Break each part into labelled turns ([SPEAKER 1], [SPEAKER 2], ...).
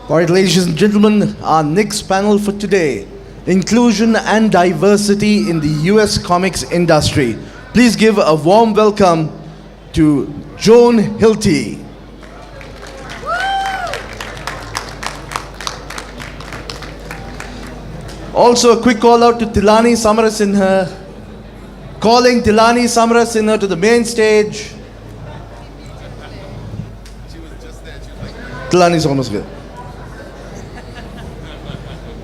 [SPEAKER 1] All right, ladies and gentlemen, our next panel for today, Inclusion and Diversity in the US Comics Industry. Please give a warm welcome to Joan Hilty. Also a quick call out to Tilani Samarasinha, calling Tilani Samarasinha to the main stage. Tilani's almost good.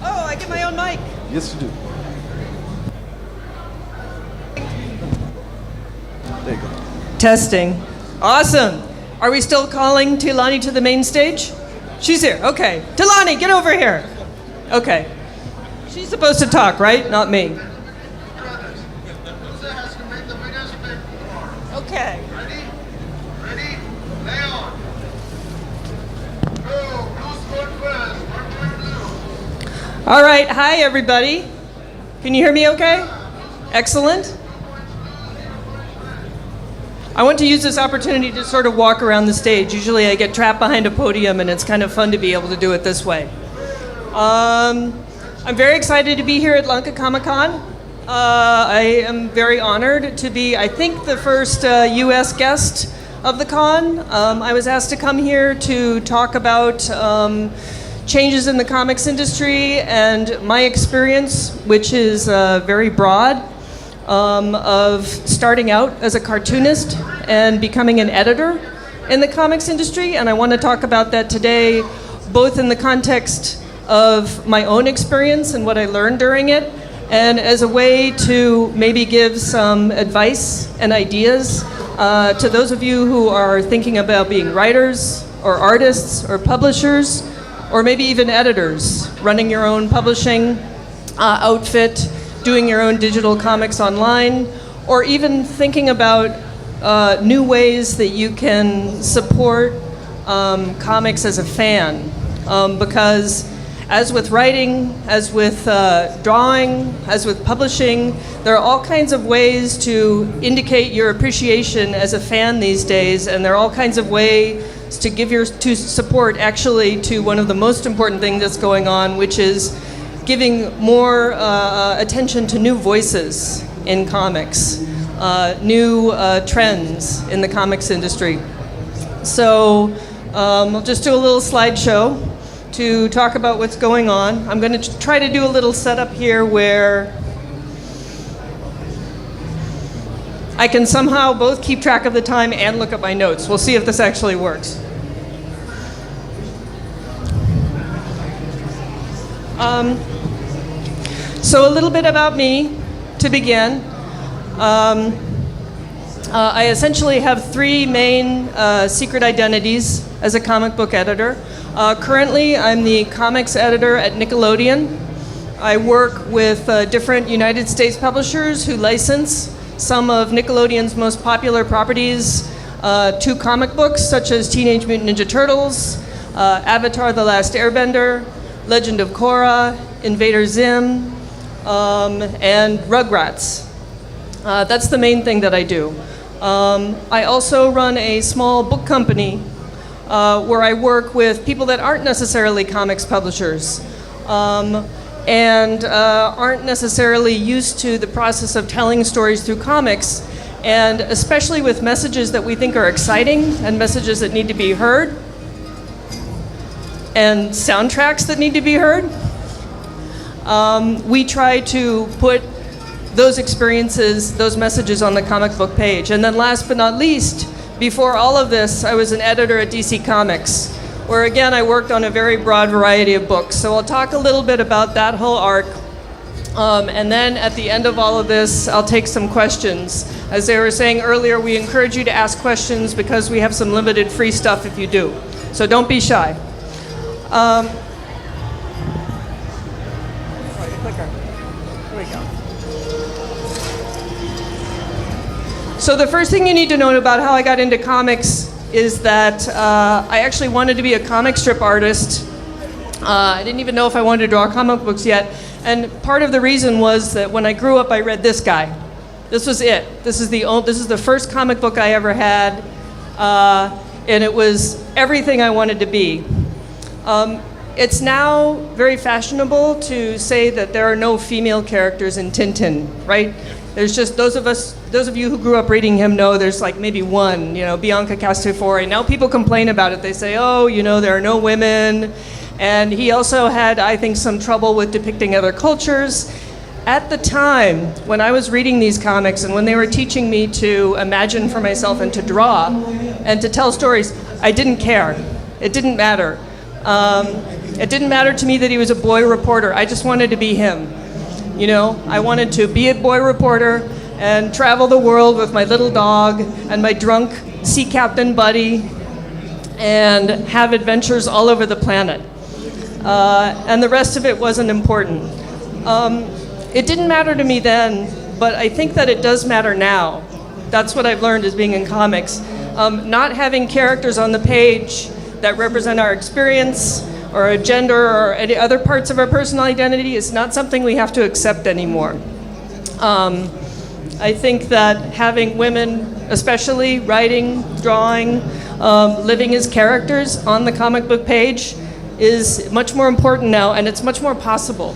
[SPEAKER 2] Oh, I get my own mic.
[SPEAKER 1] Yes, you do. There you go.
[SPEAKER 2] Testing. Awesome. Are we still calling Tilani to the main stage? She's here. Okay. Tilani, get over here. Okay. She's supposed to talk, right? Not me. Okay.
[SPEAKER 3] Ready? Lay on. Go. Blue scored first. Blue.
[SPEAKER 2] All right. Hi, everybody. Can you hear me okay? Excellent. I want to use this opportunity to sort of walk around the stage. Usually I get trapped behind a podium, and it's kind of fun to be able to do it this way. I'm very excited to be here at Lanka Comic-Con. I am very honored to be, I think, the first U.S. guest of the con. I was asked to come here to talk about changes in the comics industry and my experience, which is very broad, of starting out as a cartoonist and becoming an editor in the comics industry. And I want to talk about that today, both in the context of my own experience and what I learned during it, and as a way to maybe give some advice and ideas to those of you who are thinking about being writers or artists or publishers, or maybe even editors, running your own publishing outfit, doing your own digital comics online, or even thinking about new ways that you can support comics as a fan. Because as with writing, as with drawing, as with publishing, there are all kinds of ways to indicate your appreciation as a fan these days, and there are all kinds of ways to give to support actually to one of the most important things that's going on, which is giving more attention to new voices in comics, new trends in the comics industry. So I'll just do a little slideshow to talk about what's going on. I'm going to try to do a little setup here where I can somehow both keep track of the time and look at my notes. We'll see if this actually works. So a little bit about me to begin. I essentially have three main secret identities as a comic book editor. Currently, I'm the comics editor at Nickelodeon. I work with different United States publishers who license some of Nickelodeon's most popular properties to comic books, such as Teenage Mutant Ninja Turtles, Avatar: The Last Airbender, Legend of Korra, Invader Zim, and Rugrats. That's the main thing that I do. I also run a small book company where I work with people that aren't necessarily comics publishers and aren't necessarily used to the process of telling stories through comics, and especially with messages that we think are exciting and messages that need to be heard and soundtracks that need to be heard. We try to put those experiences, those messages on the comic book page. And then last but not least, before all of this, I was an editor at DC Comics, where again, I worked on a very broad variety of books. So I'll talk a little bit about that whole arc. And then at the end of all of this, I'll take some questions. As they were saying earlier, we encourage you to ask questions because we have some limited free stuff if you do. So don't be shy. Clicker. Here we go. So the first thing you need to know about how I got into comics is that I actually wanted to be a comic strip artist. I didn't even know if I wanted to draw comic books yet. And part of the reason was that when I grew up, I read this guy. This was it. This is the first comic book I ever had, and it was everything I wanted to be. It's now very fashionable to say that there are no female characters in Tintin, right? There's just those of you who grew up reading him know there's like maybe one, Bianca Castellfiore. Now people complain about it. They say, oh, there are no women. And he also had, I think, some trouble with depicting other cultures. At the time, when I was reading these comics and when they were teaching me to imagine for myself and to draw and to tell stories, I didn't care. It didn't matter. It didn't matter to me that he was a boy reporter. I just wanted to be him. I wanted to be a boy reporter and travel the world with my little dog and my drunk sea captain buddy and have adventures all over the planet. And the rest of it wasn't important. It didn't matter to me then, but I think that it does matter now. That's what I've learned as being in comics. Not having characters on the page that represent our experience or a gender or any other parts of our personal identity is not something we have to accept anymore. I think that having women, especially writing, drawing, living as characters on the comic book page is much more important now, and it's much more possible.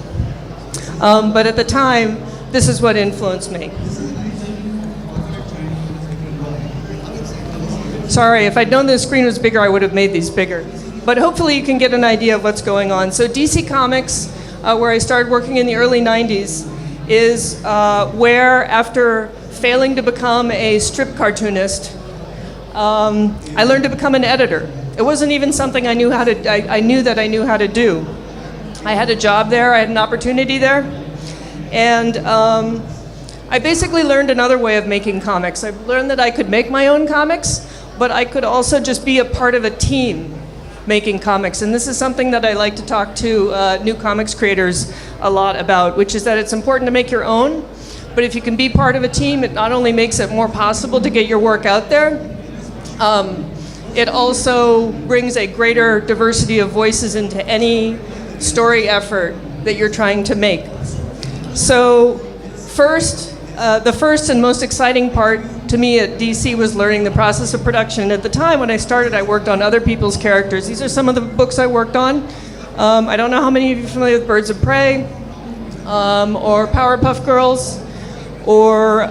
[SPEAKER 2] But at the time, this is what influenced me. Sorry, if I'd known the screen was bigger, I would have made these bigger. But hopefully you can get an idea of what's going on. So DC Comics, where I started working in the early 90s, is where, after failing to become a strip cartoonist, I learned to become an editor. It wasn't even something I knew I knew that I knew how to do. I had a job there, I had an opportunity there, and I basically learned another way of making comics. I learned that I could make my own comics, but I could also just be a part of a team making comics. And this is something that I like to talk to new comics creators a lot about, which is that it's important to make your own, but if you can be part of a team, it not only makes it more possible to get your work out there, it also brings a greater diversity of voices into any story effort that you're trying to make. So the first and most exciting part to me at DC was learning the process of production. At the time when I started, I worked on other people's characters. These are some of the books I worked on. I don't know how many of you are familiar with Birds of Prey, or Powerpuff Girls, or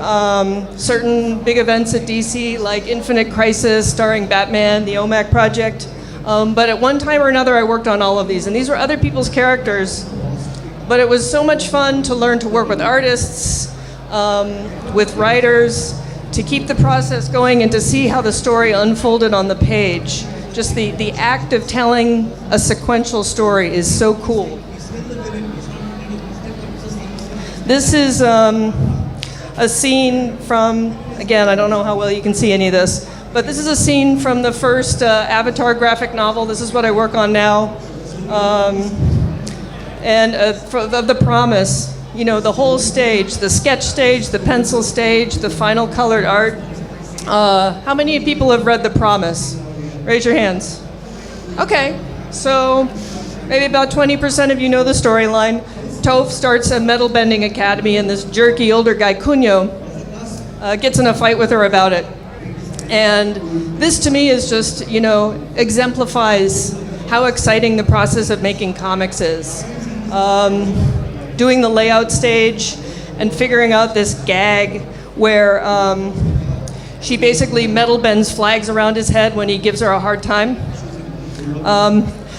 [SPEAKER 2] certain big events at DC like Infinite Crisis starring Batman, the OMAC Project. But at one time or another, I worked on all of these. And these were other people's characters. But it was so much fun to learn to work with artists, with writers, to keep the process going and to see how the story unfolded on the page. Just the act of telling a sequential story is so cool. This is a scene from, again, I don't know how well you can see any of this, but this is a scene from the first Avatar graphic novel. This is what I work on now. And of the promise, the whole stage, the sketch stage, the pencil stage, the final colored art. How many people have read The Promise? Raise your hands. Okay, so maybe about 20% of you know the storyline. Toph starts a metal bending academy, and this jerky older guy, Cunyo, gets in a fight with her about it. And this to me is just, exemplifies how exciting the process of making comics is. Doing the layout stage and figuring out this gag where she basically metal bends flags around his head when he gives her a hard time.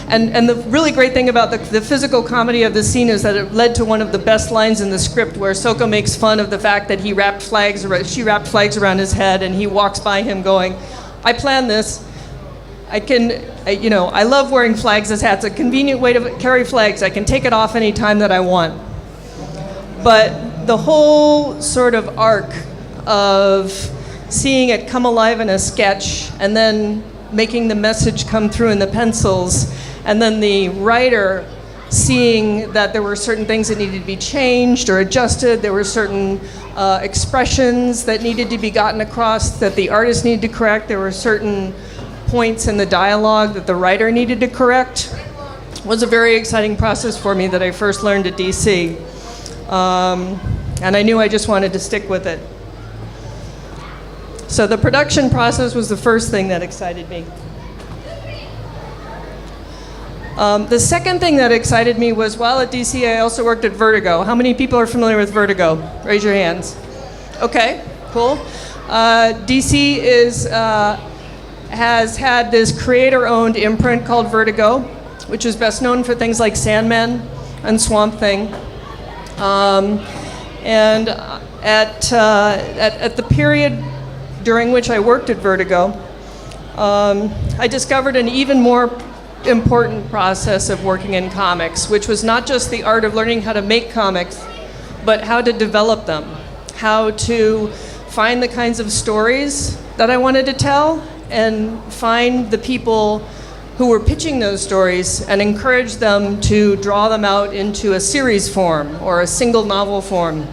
[SPEAKER 2] And the really great thing about the physical comedy of the scene is that it led to one of the best lines in the script, where Soko makes fun of the fact that she wrapped flags around his head, and he walks by him going, "I planned this. I love wearing flags as hats. A convenient way to carry flags. I can take it off any time that I want." But the whole sort of arc of seeing it come alive in a sketch and then making the message come through in the pencils, and then the writer seeing that there were certain things that needed to be changed or adjusted, there were certain expressions that needed to be gotten across that the artist needed to correct, there were certain points in the dialogue that the writer needed to correct, was a very exciting process for me that I first learned at DC. And I knew I just wanted to stick with it. So the production process was the first thing that excited me. The second thing that excited me was while at DC, I also worked at Vertigo. How many people are familiar with Vertigo? Raise your hands. Okay, cool. DC has had this creator-owned imprint called Vertigo, which is best known for things like Sandman and Swamp Thing. And at the period during which I worked at Vertigo, I discovered an even more important process of working in comics, which was not just the art of learning how to make comics, but how to develop them, how to find the kinds of stories that I wanted to tell, and find the people who were pitching those stories and encourage them to draw them out into a series form or a single novel form.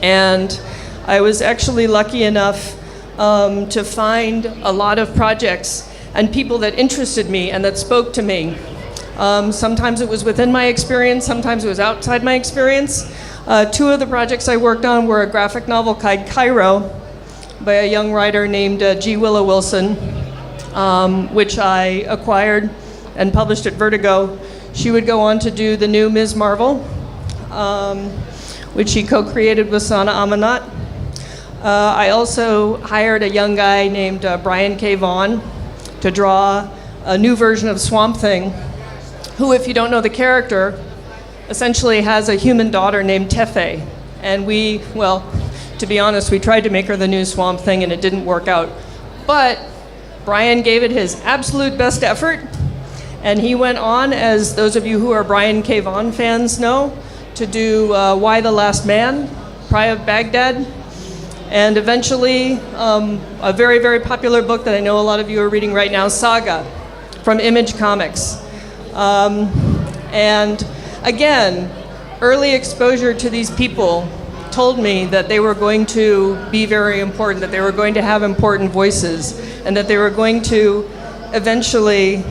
[SPEAKER 2] And I was actually lucky enough to find a lot of projects and people that interested me and that spoke to me. Sometimes it was within my experience, sometimes it was outside my experience. Two of the projects I worked on were a graphic novel called Cairo by a young writer named G. Willow Wilson, which I acquired and published at Vertigo. She would go on to do the new Ms. Marvel, which she co-created with Sana Amanat. I also hired a young guy named Brian K. Vaughan to draw a new version of Swamp Thing, who, if you don't know the character, essentially has a human daughter named Tefe. And we, well, to be honest, we tried to make her the new Swamp Thing and it didn't work out. But Brian gave it his absolute best effort, and he went on, as those of you who are Brian K. Vaughan fans know, to do Why the Last Man, Priya of Baghdad, and eventually a very, very popular book that I know a lot of you are reading right now, Saga, from Image Comics. And again, early exposure to these people told me that they were going to be very important, that they were going to have important voices, and that they were going to eventually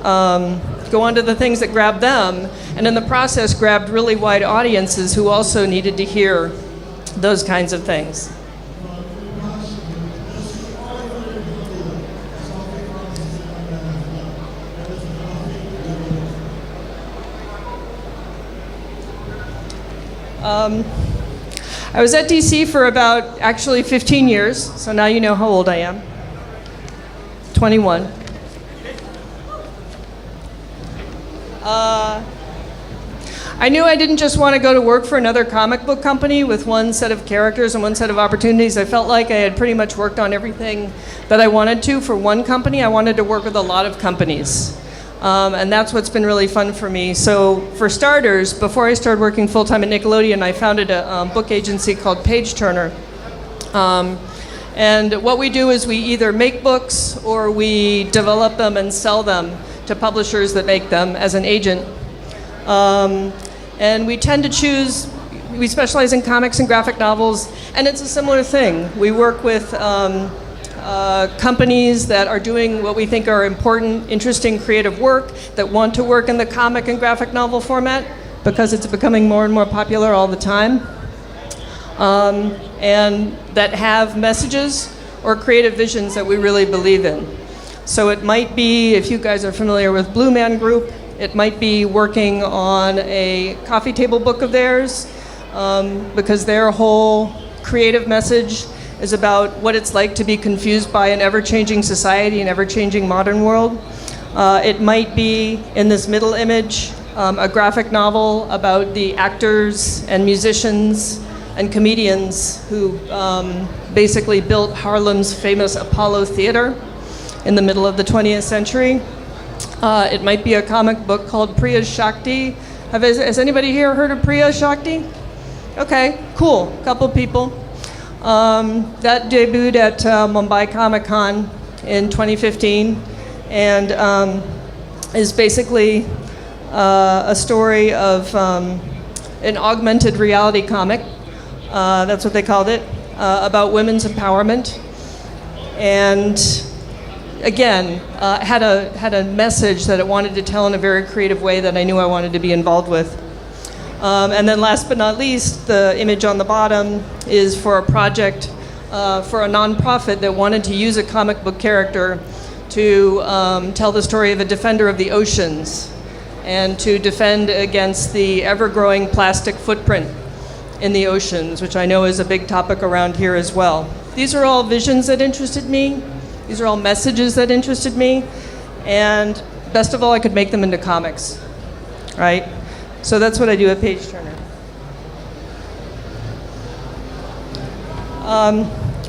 [SPEAKER 2] go on to the things that grabbed them, and in the process grabbed really wide audiences who also needed to hear those kinds of things. I was at DC for about actually 15 years, so now you know how old I am. 21. I knew I didn't just want to go to work for another comic book company with one set of characters and one set of opportunities. I felt like I had pretty much worked on everything that I wanted to for one company. I wanted to work with a lot of companies. And that's what's been really fun for me. So for starters, before I started working full-time at Nickelodeon, I founded a book agency called Page Turner. And what we do is we either make books or we develop them and sell them to publishers that make them as an agent. And we tend to choose, we specialize in comics and graphic novels, and it's a similar thing. We work with companies that are doing what we think are important, interesting, creative work, that want to work in the comic and graphic novel format because it's becoming more and more popular all the time, and that have messages or creative visions that we really believe in. So it might be, if you guys are familiar with Blue Man Group, it might be working on a coffee table book of theirs, because their whole creative message is about what it's like to be confused by an ever-changing society, an ever-changing modern world. It might be, in this middle image, a graphic novel about the actors and musicians and comedians who basically built Harlem's famous Apollo Theater in the middle of the 20th century. It might be a comic book called Priya's Shakti. Has anybody here heard of Priya Shakti? Okay, cool, couple people. That debuted at Mumbai Comic Con in 2015 and is basically a story of an augmented reality comic, that's what they called it, about women's empowerment. And again, had a message that it wanted to tell in a very creative way that I knew I wanted to be involved with. And then last but not least, the image on the bottom is for a project for a nonprofit that wanted to use a comic book character to tell the story of a defender of the oceans. and to defend against the ever-growing plastic footprint in the oceans, which I know is a big topic around here as well. These are all visions that interested me. These are all messages that interested me. And best of all, I could make them into comics, right? So that's what I do at Page Turner.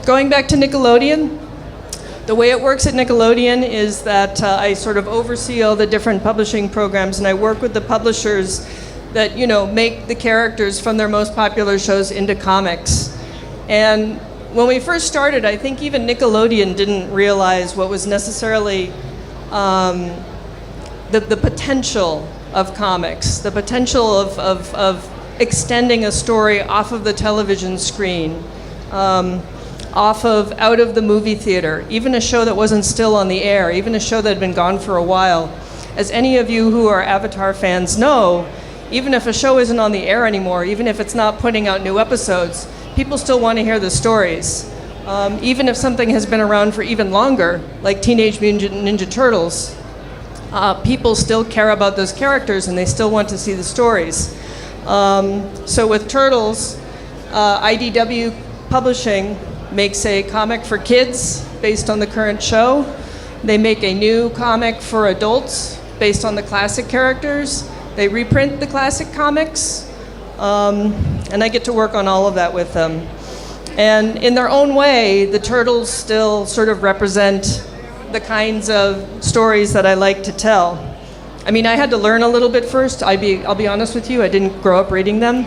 [SPEAKER 2] Going back to Nickelodeon, the way it works at Nickelodeon is that I sort of oversee all the different publishing programs, and I work with the publishers that, you know, make the characters from their most popular shows into comics. And when we first started, I think even Nickelodeon didn't realize what was necessarily the potential of comics, the potential of extending a story off of the television screen, out of the movie theater, even a show that wasn't still on the air, even a show that had been gone for a while. As any of you who are Avatar fans know, even if a show isn't on the air anymore, even if it's not putting out new episodes, people still want to hear the stories. Even if something has been around for even longer, like Teenage Mutant Ninja Turtles, people still care about those characters and they still want to see the stories. So with Turtles, IDW Publishing makes a comic for kids based on the current show. They make a new comic for adults based on the classic characters. They reprint the classic comics, and I get to work on all of that with them. And in their own way, the Turtles still sort of represent the kinds of stories that I like to tell. I mean, I had to learn a little bit first. I'll be honest with you, I didn't grow up reading them.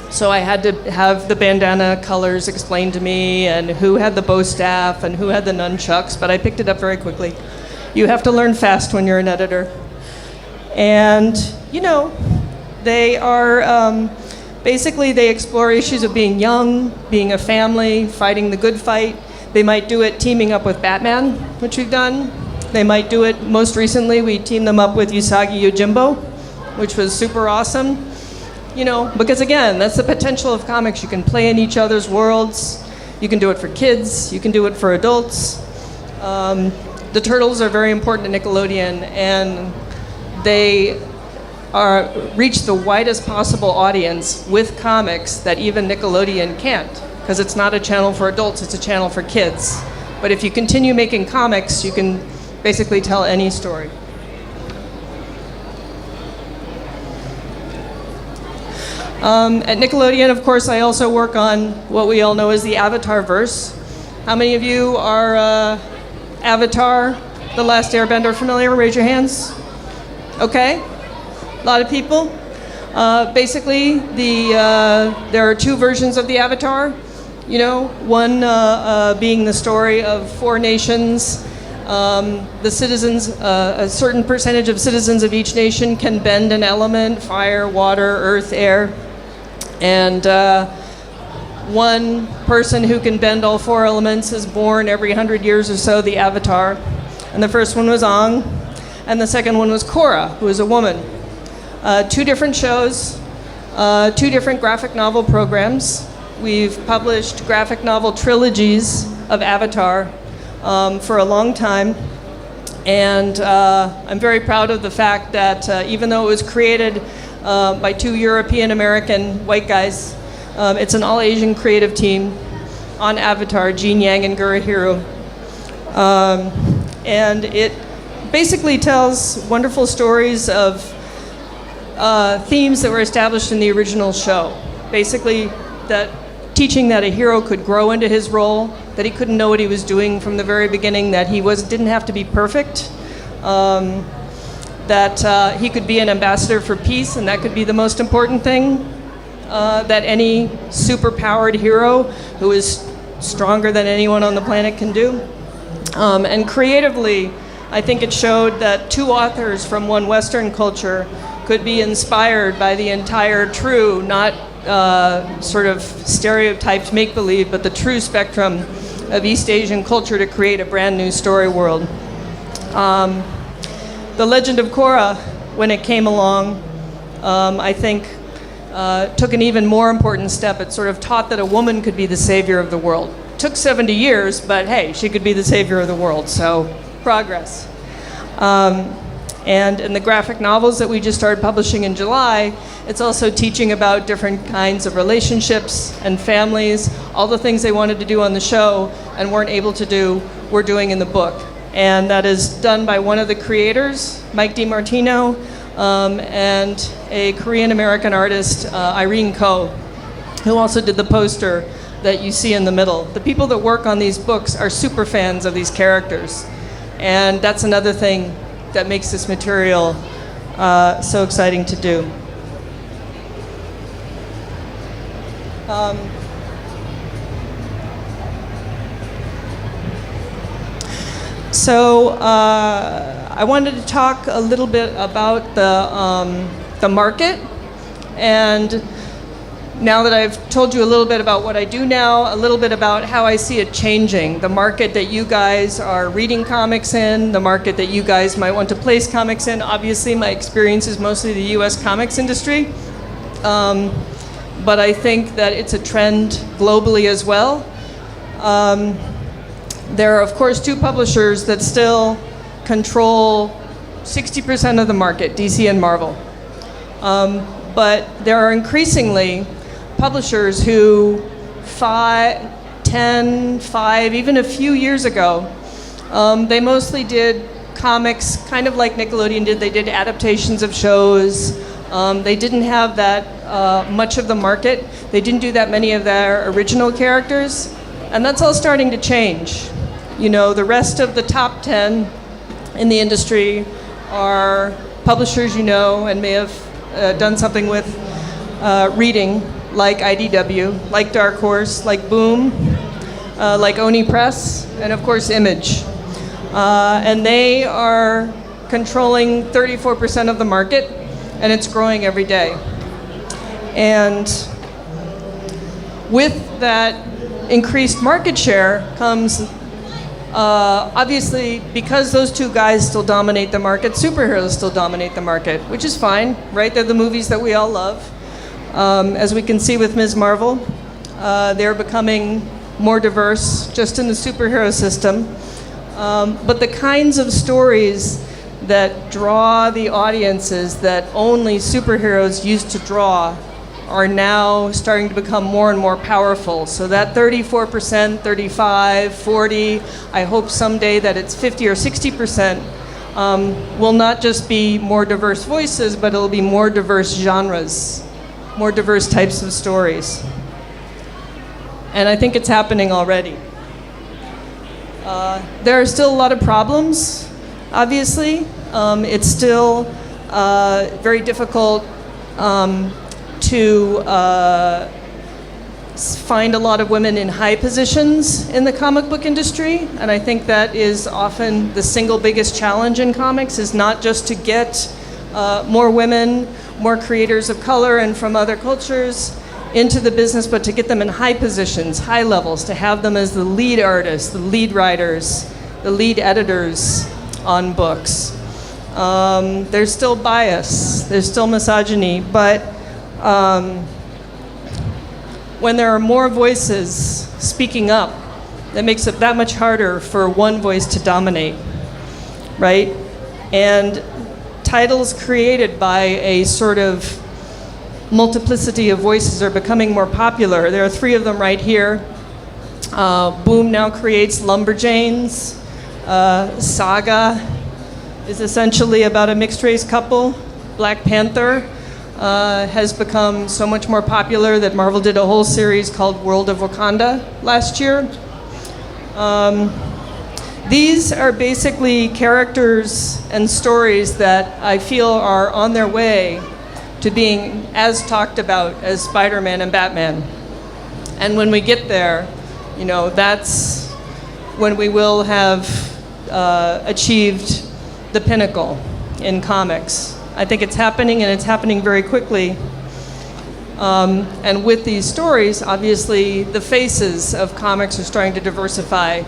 [SPEAKER 2] So I had to have the bandana colors explained to me, and who had the bow staff and who had the nunchucks, but I picked it up very quickly. You have to learn fast when you're an editor. And, you know, they are, basically they explore issues of being young, being a family, fighting the good fight. They might do it teaming up with Batman, which we've done. They might do it, most recently, we teamed them up with Usagi Yojimbo, which was super awesome. You know, because again, that's the potential of comics. You can play in each other's worlds. You can do it for kids. You can do it for adults. The Turtles are very important to Nickelodeon, and they reach the widest possible audience with comics that even Nickelodeon can't, because it's not a channel for adults, it's a channel for kids. But if you continue making comics, you can basically tell any story. At Nickelodeon, of course, I also work on what we all know as the Avatarverse. How many of you are Avatar, The Last Airbender familiar? Raise your hands. Okay, a lot of people. Basically, there are two versions of the Avatar. You know, one being the story of four nations. The citizens, a certain percentage of citizens of each nation can bend an element: fire, water, earth, air. And one person who can bend all four elements is born every 100 years or so, the Avatar. And the first one was Aang, and the second one was Korra, who is a woman. Two different shows, two different graphic novel programs. We've published graphic novel trilogies of Avatar for a long time. And I'm very proud of the fact that even though it was created by two European-American white guys, it's an all-Asian creative team on Avatar, Jean Yang and Gurahiro. And it basically tells wonderful stories of themes that were established in the original show. Basically, that teaching that a hero could grow into his role, that he couldn't know what he was doing from the very beginning, that he didn't have to be perfect, that he could be an ambassador for peace, and that could be the most important thing that any super-powered hero who is stronger than anyone on the planet can do. And creatively, I think it showed that two authors from one Western culture could be inspired by the entire true, not sort of stereotyped make-believe, but the true spectrum of East Asian culture to create a brand new story world. The Legend of Korra, when it came along, I think took an even more important step. It sort of taught that a woman could be the savior of the world. It took 70 years, but hey, she could be the savior of the world, so progress. And in the graphic novels that we just started publishing in July, it's also teaching about different kinds of relationships and families, all the things they wanted to do on the show and weren't able to do, we're doing in the book. And that is done by one of the creators, Mike DiMartino, and a Korean-American artist, Irene Ko, who also did the poster that you see in the middle. The people that work on these books are super fans of these characters. And that's another thing that makes this material so exciting to do. So I wanted to talk a little bit about the market, and now that I've told you a little bit about what I do now, a little bit about how I see it changing, the market that you guys are reading comics in, the market that you guys might want to place comics in. Obviously, my experience is mostly the US comics industry, but I think that it's a trend globally as well. There are, of course, two publishers that still control 60% of the market, DC and Marvel. But there are increasingly publishers who 5, 10, 5, even a few years ago, they mostly did comics kind of like Nickelodeon did. They did adaptations of shows. They didn't have that much of the market. They didn't do that many of their original characters. And that's all starting to change. You know, the rest of the top 10 in the industry are publishers you know and may have done something with reading, like IDW, like Dark Horse, like Boom, like Oni Press, and of course Image. And they are controlling 34% of the market, and it's growing every day. And with that increased market share comes, obviously, because those two guys still dominate the market, superheroes still dominate the market, which is fine, right? They're the movies that we all love. As we can see with Ms. Marvel, they're becoming more diverse just in the superhero system. But the kinds of stories that draw the audiences that only superheroes used to draw are now starting to become more and more powerful. So that 34%, 35, 40, I hope someday that it's 50 or 60%, will not just be more diverse voices, but it'll be more diverse genres, more diverse types of stories. And I think it's happening already. There are still a lot of problems, obviously. It's still very difficult to find a lot of women in high positions in the comic book industry, and I think that is often the single biggest challenge in comics, is not just to get more women, more creators of color and from other cultures into the business, but to get them in high positions, high levels, to have them as the lead artists, the lead writers, the lead editors on books. There's still bias, there's still misogyny, but when there are more voices speaking up, that makes it that much harder for one voice to dominate, right? And titles created by a sort of multiplicity of voices are becoming more popular. There are 3 of them right here. Boom now creates Lumberjanes. Saga is essentially about a mixed-race couple. Black Panther has become so much more popular that Marvel did a whole series called World of Wakanda last year. These are basically characters and stories that I feel are on their way to being as talked about as Spider-Man and Batman. And when we get there, you know, that's when we will have achieved the pinnacle in comics. I think it's happening, and it's happening very quickly. And with these stories, obviously, the faces of comics are starting to diversify.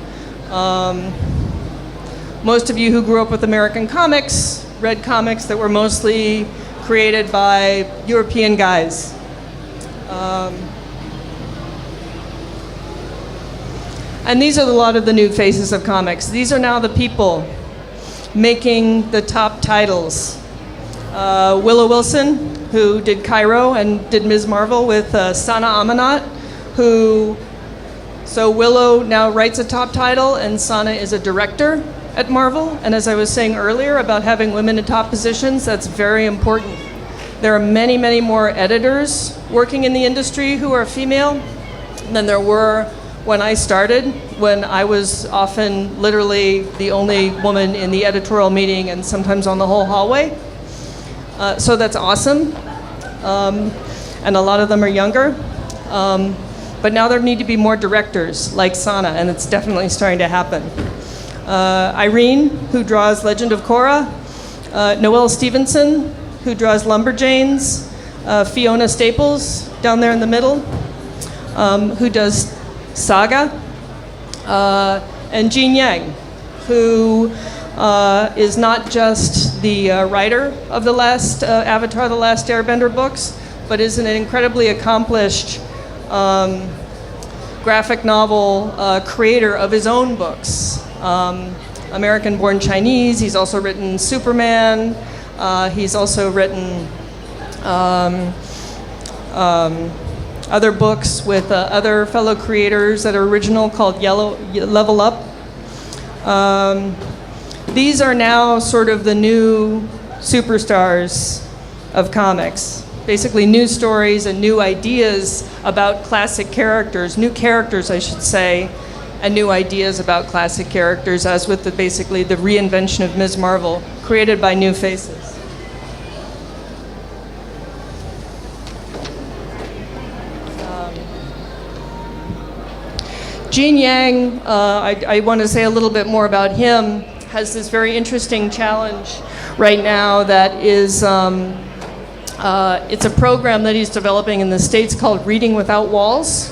[SPEAKER 2] Most of you who grew up with American comics read comics that were mostly created by European guys. And these are a lot of the new faces of comics. These are now the people making the top titles. Willow Wilson, who did Cairo and did Ms. Marvel with Sana Amanat, so Willow now writes a top title and Sana is a director at Marvel. And as I was saying earlier about having women in top positions, that's very important. There are many, many more editors working in the industry who are female than there were when I started, when I was often literally the only woman in the editorial meeting and sometimes on the whole hallway. So that's awesome. And a lot of them are younger. But now there need to be more directors like Sana, and it's definitely starting to happen. Irene, who draws Legend of Korra, Noelle Stevenson, who draws Lumberjanes, Fiona Staples, down there in the middle, who does Saga, and Jean Yang, who is not just the writer of the last Avatar: The Last Airbender books, but is an incredibly accomplished graphic novel creator of his own books. American-born Chinese. He's also written Superman. He's also written other books with other fellow creators that are original called Level Up. These are now sort of the new superstars of comics. Basically new stories and new ideas about classic characters, new characters I should say, and new ideas about classic characters, as with basically the reinvention of Ms. Marvel, created by new faces. Jean Yang, I want to say a little bit more about him, has this very interesting challenge right now that is, it's a program that he's developing in the States called Reading Without Walls.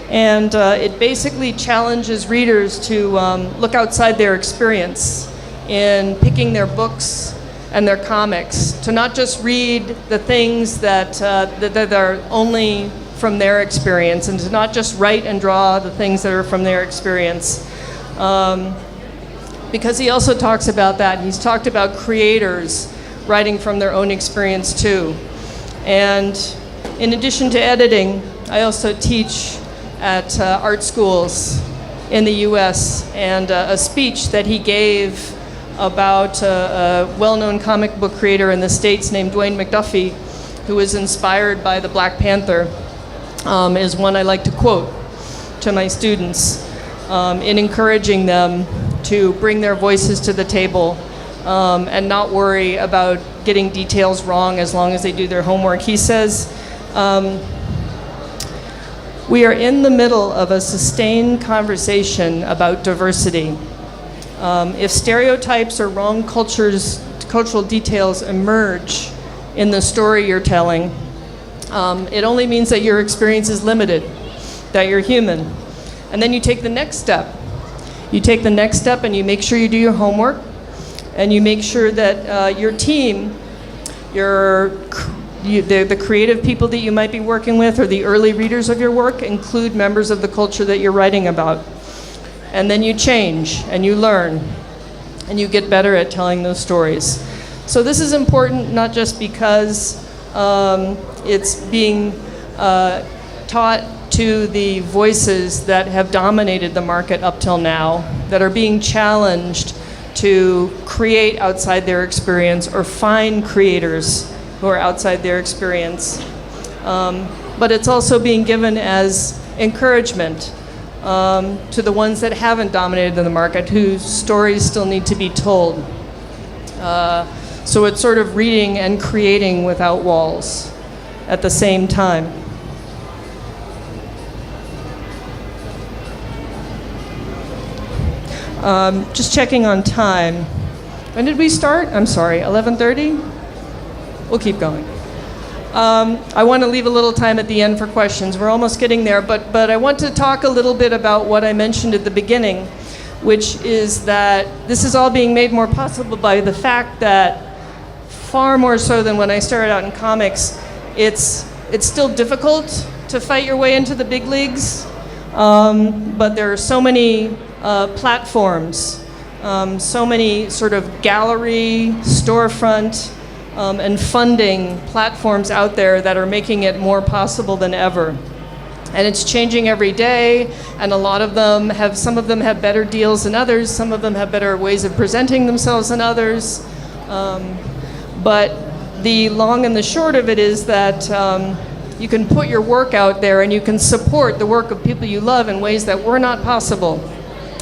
[SPEAKER 2] And it basically challenges readers to look outside their experience in picking their books and their comics, to not just read the things that are only from their experience, and to not just write and draw the things that are from their experience. Because he also talks about that. He's talked about creators writing from their own experience too. And in addition to editing, I also teach at art schools in the US, and a speech that he gave about a well-known comic book creator in the States named Dwayne McDuffie, who was inspired by the Black Panther, is one I like to quote to my students in encouraging them to bring their voices to the table and not worry about getting details wrong as long as they do their homework. He says, we are in the middle of a sustained conversation about diversity. If stereotypes or wrong cultural details emerge in the story you're telling, it only means that your experience is limited, that you're human. And then you take the next step. You take the next step and you make sure you do your homework, and you make sure that your team, the creative people that you might be working with, or the early readers of your work, include members of the culture that you're writing about. And then you change and you learn and you get better at telling those stories. So this is important not just because it's being taught to the voices that have dominated the market up till now, that are being challenged to create outside their experience or find creators who are outside their experience. But it's also being given as encouragement to the ones that haven't dominated the market, whose stories still need to be told. So it's sort of reading and creating without walls at the same time. Just checking on time. When did we start? I'm sorry, 11:30? We'll keep going. I want to leave a little time at the end for questions. We're almost getting there, but I want to talk a little bit about what I mentioned at the beginning, which is that this is all being made more possible by the fact that, far more so than when I started out in comics, it's still difficult to fight your way into the big leagues, but there are so many platforms so many sort of gallery, storefront, and funding platforms out there that are making it more possible than ever. And it's changing every day, and a lot of them have, some of them have better deals than others, some of them have better ways of presenting themselves than others. But the long and the short of it is that you can put your work out there and you can support the work of people you love in ways that were not possible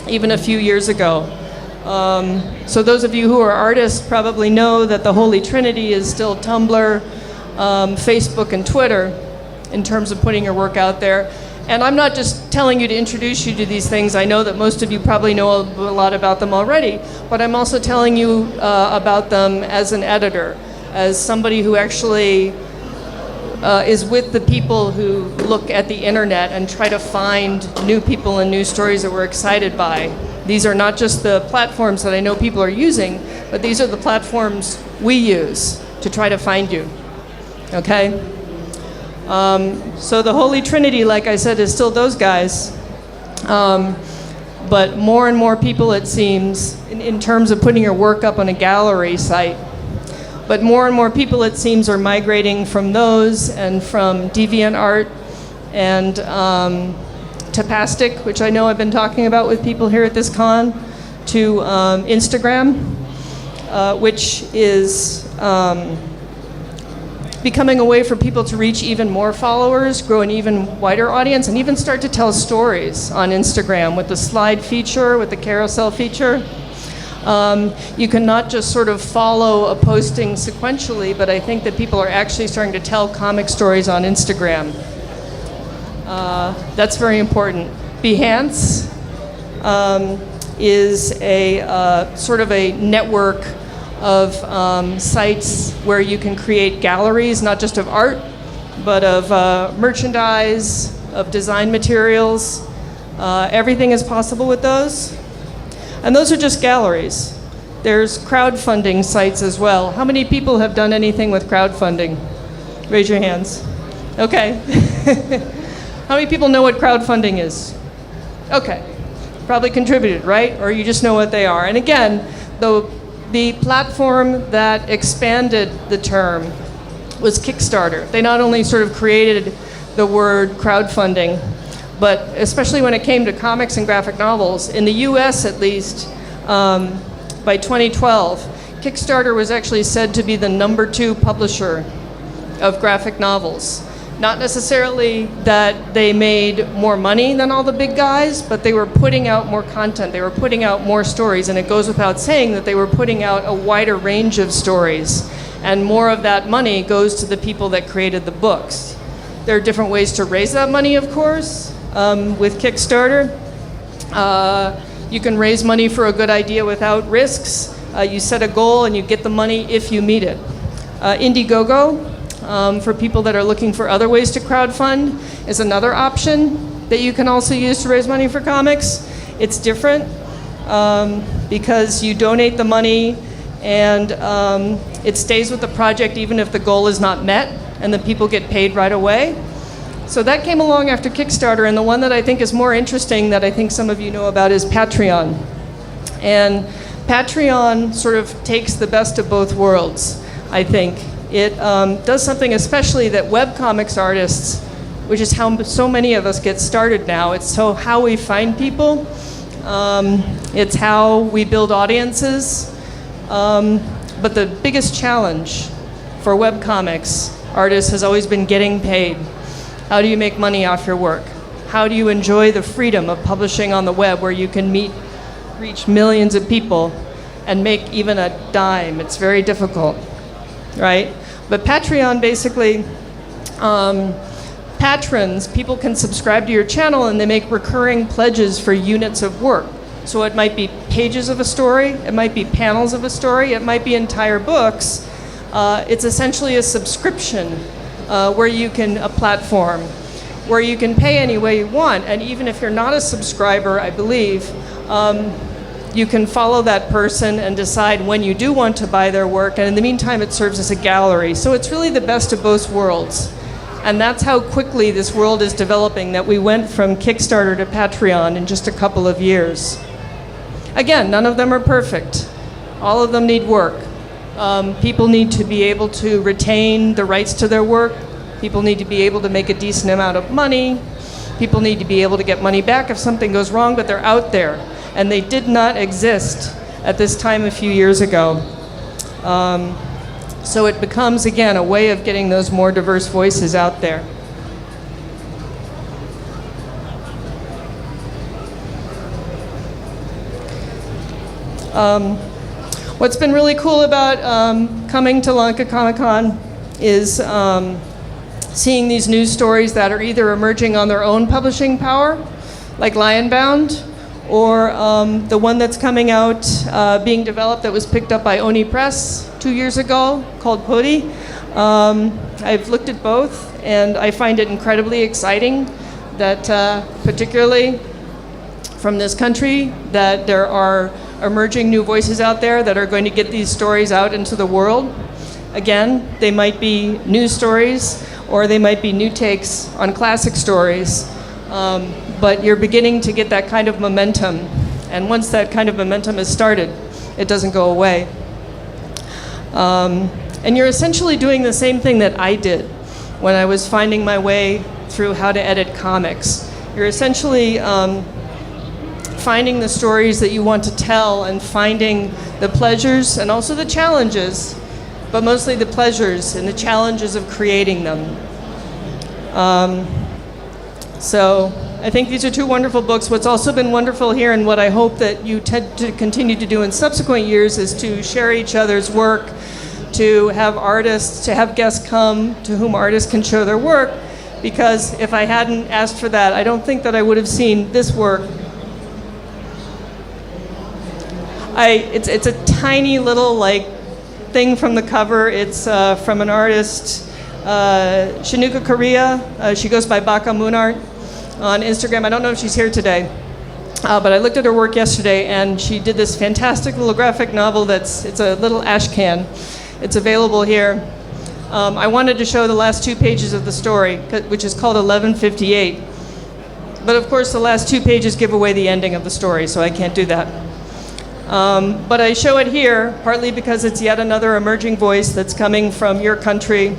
[SPEAKER 2] even a few years ago. So those of you who are artists probably know that the Holy Trinity is still Tumblr, Facebook, and Twitter in terms of putting your work out there. And I'm not just telling you to introduce you to these things. I know that most of you probably know a lot about them already, but I'm also telling you about them as an editor, as somebody who actually is with the people who look at the internet and try to find new people and new stories that we're excited by. These are not just the platforms that I know people are using, but these are the platforms we use to try to find you, okay? So the Holy Trinity, like I said, is still those guys. But more and more people, it seems, in terms of putting your work up on a gallery site, but more and more people, it seems, are migrating from those and from DeviantArt and Tapastic, which I know I've been talking about with people here at this con, to Instagram, which is becoming a way for people to reach even more followers, grow an even wider audience, and even start to tell stories on Instagram with the slide feature, with the carousel feature. You can not just sort of follow a posting sequentially, but I think that people are actually starting to tell comic stories on Instagram. That's very important. Behance is a sort of a network of sites where you can create galleries, not just of art, but of merchandise, of design materials. Everything is possible with those. And those are just galleries. There's crowdfunding sites as well. How many people have done anything with crowdfunding? Raise your hands. Okay. How many people know what crowdfunding is? Okay. Probably contributed, right? Or you just know what they are. And again, the platform that expanded the term was Kickstarter. They not only sort of created the word crowdfunding, but especially when it came to comics and graphic novels, in the US at least, by 2012, Kickstarter was actually said to be the #2 publisher of graphic novels. Not necessarily that they made more money than all the big guys, but they were putting out more content, they were putting out more stories, and it goes without saying that they were putting out a wider range of stories, and more of that money goes to the people that created the books. There are different ways to raise that money, of course, with Kickstarter. You can raise money for a good idea without risks. You set a goal and you get the money if you meet it. Indiegogo, for people that are looking for other ways to crowdfund, is another option that you can also use to raise money for comics. It's different because you donate the money and it stays with the project even if the goal is not met, and the people get paid right away. So that came along after Kickstarter, and the one that I think is more interesting that I think some of you know about is Patreon. And Patreon sort of takes the best of both worlds, I think. It does something especially that webcomics artists, which is how so many of us get started now, it's so how we find people, it's how we build audiences, but the biggest challenge for webcomics artists has always been getting paid. How do you make money off your work? How do you enjoy the freedom of publishing on the web where you can reach millions of people and make even a dime? It's very difficult, right? But Patreon basically, patrons, people can subscribe to your channel and they make recurring pledges for units of work. So it might be pages of a story, it might be panels of a story, it might be entire books. It's essentially a subscription where you can, a platform, where you can pay any way you want. And even if you're not a subscriber, I believe, you can follow that person and decide when you do want to buy their work. And in the meantime, it serves as a gallery. So it's really the best of both worlds. And that's how quickly this world is developing, that we went from Kickstarter to Patreon in just a couple of years. Again, none of them are perfect. All of them need work. People need to be able to retain the rights to their work. People need to be able to make a decent amount of money. People need to be able to get money back if something goes wrong, but they're out there. And they did not exist at this time a few years ago. So it becomes, again, a way of getting those more diverse voices out there. What's been really cool about coming to Lanka Comic Con is seeing these news stories that are either emerging on their own publishing power, like Lionbound, or the one that's coming out being developed that was picked up by Oni Press 2 years ago called Podi. I've looked at both and I find it incredibly exciting that particularly from this country that there are emerging new voices out there that are going to get these stories out into the world. Again, they might be news stories or they might be new takes on classic stories, but you're beginning to get that kind of momentum. And once that kind of momentum is started, it doesn't go away. And you're essentially doing the same thing that I did when I was finding my way through how to edit comics. You're essentially finding the stories that you want to tell and finding the pleasures and also the challenges, but mostly the pleasures and the challenges of creating them. So I think these are two wonderful books. What's also been wonderful here and what I hope that you tend to continue to do in subsequent years is to share each other's work, to have artists, to have guests come to whom artists can show their work, because if I hadn't asked for that, I don't think that I would have seen this work. It's a tiny little thing from the cover. It's from an artist, Shanuka Korea. She goes by Baka Moonart on Instagram. I don't know if she's here today, but I looked at her work yesterday, and she did this fantastic little graphic novel it's a little ash can. It's available here. I wanted to show the last 2 pages of the story, which is called 1158. But of course, the last 2 pages give away the ending of the story, so I can't do that. But I show it here partly because it's yet another emerging voice that's coming from your country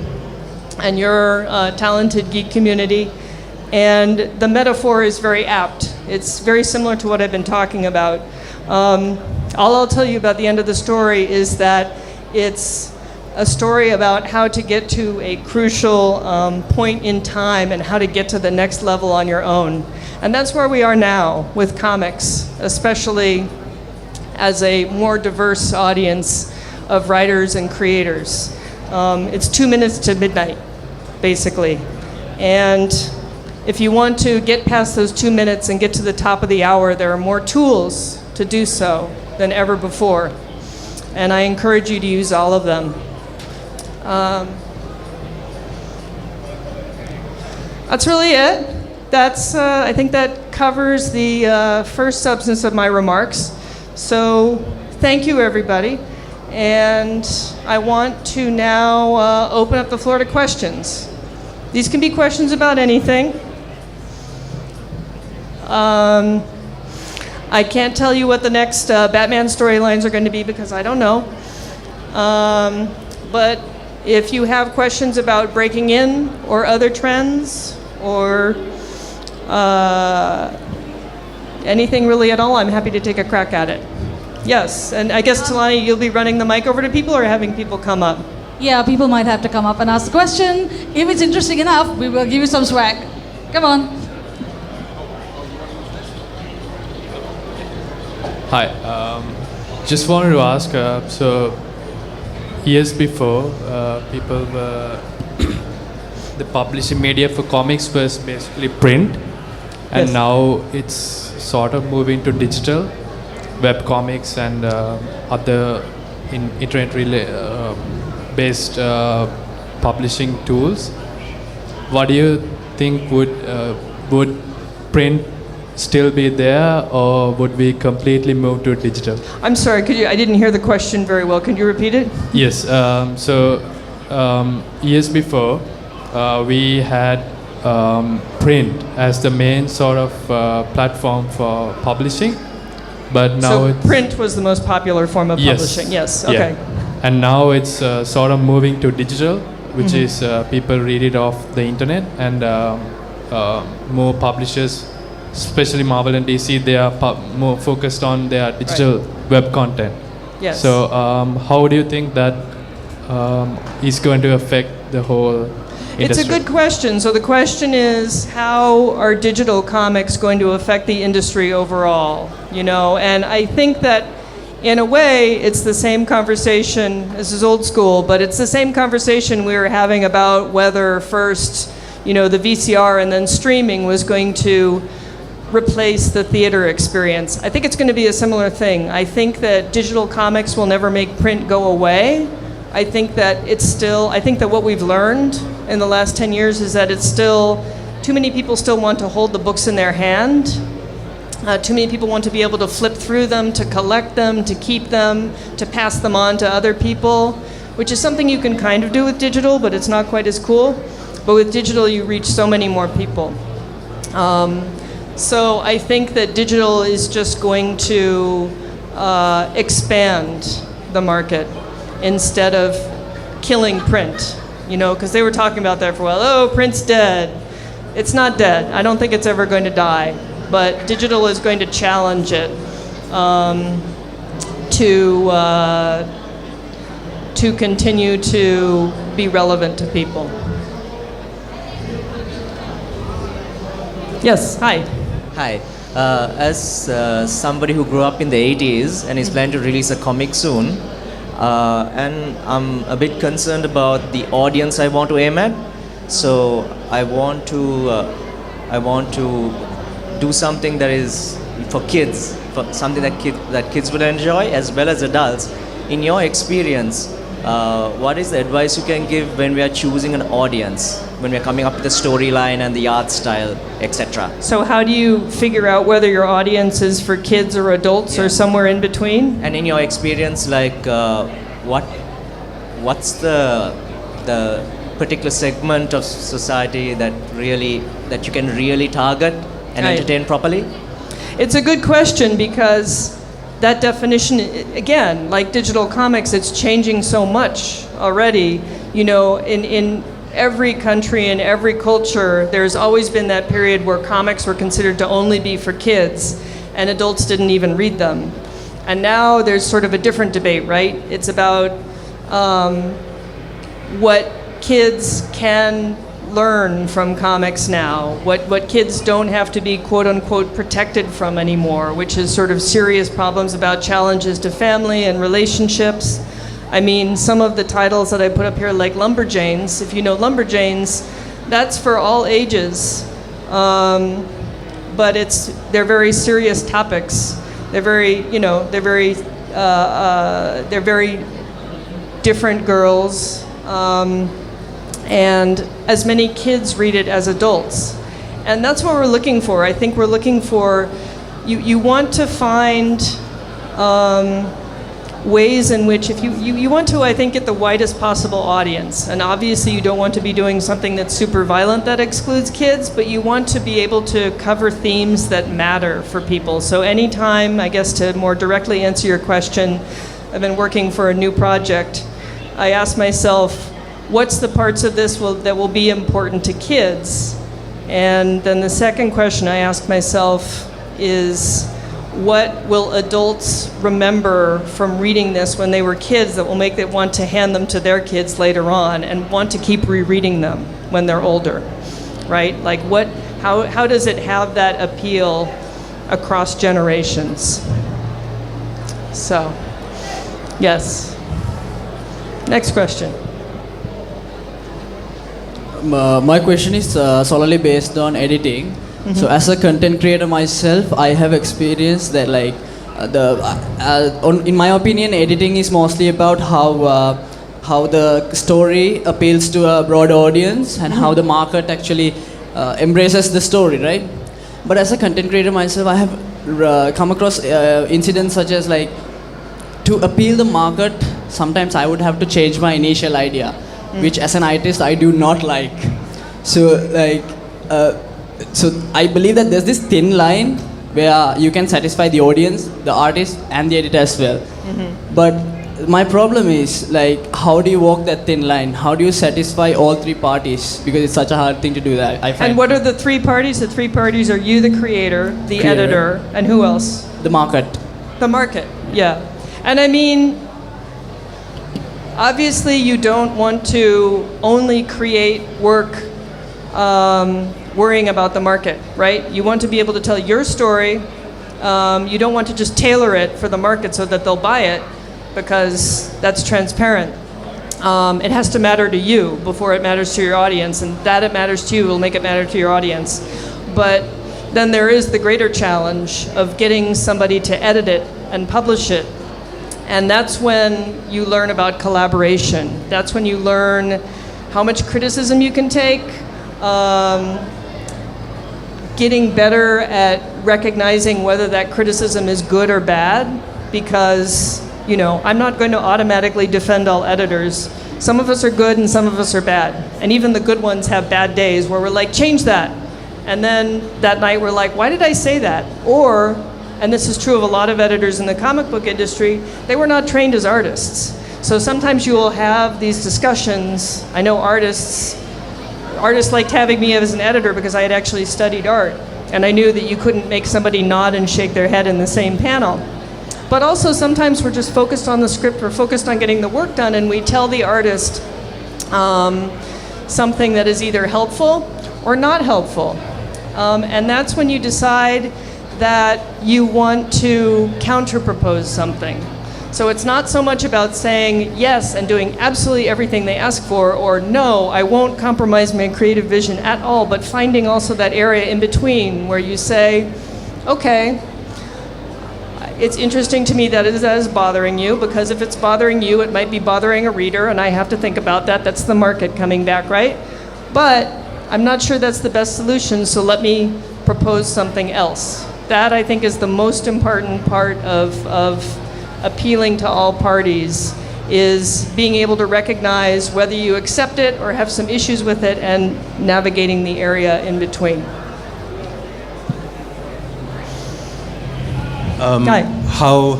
[SPEAKER 2] and your talented geek community. And the metaphor is very apt. It's very similar to what I've been talking about. All I'll tell you about the end of the story is that it's a story about how to get to a crucial point in time and how to get to the next level on your own. And that's where we are now with comics, especially as a more diverse audience of writers and creators. It's 2 minutes to midnight, basically. And if you want to get past those 2 minutes and get to the top of the hour, there are more tools to do so than ever before. And I encourage you to use all of them. That's really it. I think that covers the first substance of my remarks. So thank you, everybody. And I want to now open up the floor to questions. These can be questions about anything. I can't tell you what the next Batman storylines are going to be because I don't know. But if you have questions about breaking in or other trends or anything really at all, I'm happy to take a crack at it. Yes, and I guess Talani, you'll be running the mic over to people or having people come up?
[SPEAKER 4] Yeah, people might have to come up and ask the question. If it's interesting enough, we will give you some swag. Come on.
[SPEAKER 5] Hi, just wanted to ask, so years before, people were, the publishing media for comics was basically print, and
[SPEAKER 2] Yes.
[SPEAKER 5] now it's sort of moving to digital, web comics and other internet-based publishing tools. What do you think would print still be there, or would we completely move to digital?
[SPEAKER 2] I'm sorry, I didn't hear the question very well. Can you repeat it?
[SPEAKER 5] Yes. Years before, we had print as the main sort of platform for publishing, but now
[SPEAKER 2] So
[SPEAKER 5] it's
[SPEAKER 2] print was the most popular form of
[SPEAKER 5] Yes.
[SPEAKER 2] publishing. Yes.
[SPEAKER 5] Yeah.
[SPEAKER 2] Okay.
[SPEAKER 5] And now it's sort of moving to digital, which is people read it off the internet, and more publishers, especially Marvel and DC, they are more focused on their digital web content.
[SPEAKER 2] Yes.
[SPEAKER 5] So how do you think that is going to affect the whole industry?
[SPEAKER 2] It's a good question. So the question is, how are digital comics going to affect the industry overall? You know, and I think that in a way, it's the same conversation. This is old school, but it's the same conversation we were having about whether first, you know, the VCR and then streaming was going to replace the theater experience. I think it's going to be a similar thing. I think that digital comics will never make print go away. I think that what we've learned in the last 10 years is that it's still, too many people still want to hold the books in their hand. Too many people want to be able to flip through them, to collect them, to keep them, to pass them on to other people, which is something you can kind of do with digital, but it's not quite as cool. But with digital, you reach so many more people. So I think that digital is just going to expand the market instead of killing print, you know, because they were talking about that for a while. Oh, print's dead. It's not dead. I don't think it's ever going to die, but digital is going to challenge it to continue to be relevant to people. Yes, hi.
[SPEAKER 6] Hi. As somebody who grew up in the 80s and is planning to release a comic soon, and I'm a bit concerned about the audience I want to aim at. So I want to do something that is for kids, for something that kids will enjoy as well as adults. In your experience, what is the advice you can give when we are choosing an audience, when we are coming up with a storyline and the art style, etc.?
[SPEAKER 2] So how do you figure out whether your audience is for kids or adults or somewhere in between?
[SPEAKER 6] And in your experience, like what's the particular segment of society that you can really target and
[SPEAKER 2] Right.
[SPEAKER 6] entertain properly?
[SPEAKER 2] It's a good question because that definition, again, like digital comics, it's changing so much already. You know, in every country and every culture, there's always been that period where comics were considered to only be for kids and adults didn't even read them. And now there's sort of a different debate, right? It's about what kids can learn from comics now, what kids don't have to be quote unquote protected from anymore, which is sort of serious problems about challenges to family and relationships. I mean, some of the titles that I put up here, like Lumberjanes, if you know Lumberjanes, that's for all ages, but they're very serious topics. They're very different girls. And as many kids read it as adults. And that's what we're looking for. I think we're looking for, you want to find ways in which, if you want to, I think, get the widest possible audience. And obviously you don't want to be doing something that's super violent that excludes kids, but you want to be able to cover themes that matter for people. So anytime, I guess to more directly answer your question, I've been working for a new project, I ask myself, what's the parts of this that will be important to kids? And then the second question I ask myself is, what will adults remember from reading this when they were kids that will make them want to hand them to their kids later on and want to keep rereading them when they're older, right? Like how does it have that appeal across generations? So, yes. Next question.
[SPEAKER 7] My question is solely based on editing. Mm-hmm. So as a content creator myself, I have experienced that in my opinion, editing is mostly about how the story appeals to a broad audience and how the market actually embraces the story, right? But as a content creator myself, I have come across incidents such as to appeal the market, sometimes I would have to change my initial idea, which as an artist I do not like. So so I believe that there's this thin line where you can satisfy the audience, the artist, and the editor as well. But my problem is, like, how do you walk that thin line? How do you satisfy all three parties? Because it's such a hard thing to do that. I find
[SPEAKER 2] And what are the three parties? The three parties are you, the creator, the
[SPEAKER 7] Creator.
[SPEAKER 2] editor, and who else?
[SPEAKER 7] the market.
[SPEAKER 2] The market, yeah. And I mean, obviously you don't want to only create work worrying about the market, right? You want to be able to tell your story. You don't want to just tailor it for the market so that they'll buy it, because that's transparent. It has to matter to you before it matters to your audience, and that it matters to you will make it matter to your audience. But then there is the greater challenge of getting somebody to edit it and publish it. And that's when you learn about collaboration. That's when you learn how much criticism you can take, getting better at recognizing whether that criticism is good or bad, because, you know, I'm not going to automatically defend all editors. Some of us are good and some of us are bad. And even the good ones have bad days where we're like, change that. And then that night we're like, why did I say that? Or, and this is true of a lot of editors in the comic book industry, they were not trained as artists. So sometimes you will have these discussions. I know artists liked having me as an editor because I had actually studied art. And I knew that you couldn't make somebody nod and shake their head in the same panel. But also sometimes we're just focused on the script, we're focused on getting the work done, and we tell the artist something that is either helpful or not helpful. And that's when you decide that you want to counter-propose something. So it's not so much about saying yes and doing absolutely everything they ask for, or no, I won't compromise my creative vision at all, but finding also that area in between where you say, okay, it's interesting to me that is bothering you, because if it's bothering you, it might be bothering a reader, and I have to think about that. That's the market coming back, right? But I'm not sure that's the best solution, so let me propose something else. That, I think, is the most important part of appealing to all parties, is being able to recognize whether you accept it or have some issues with it, and navigating the area in between.
[SPEAKER 8] How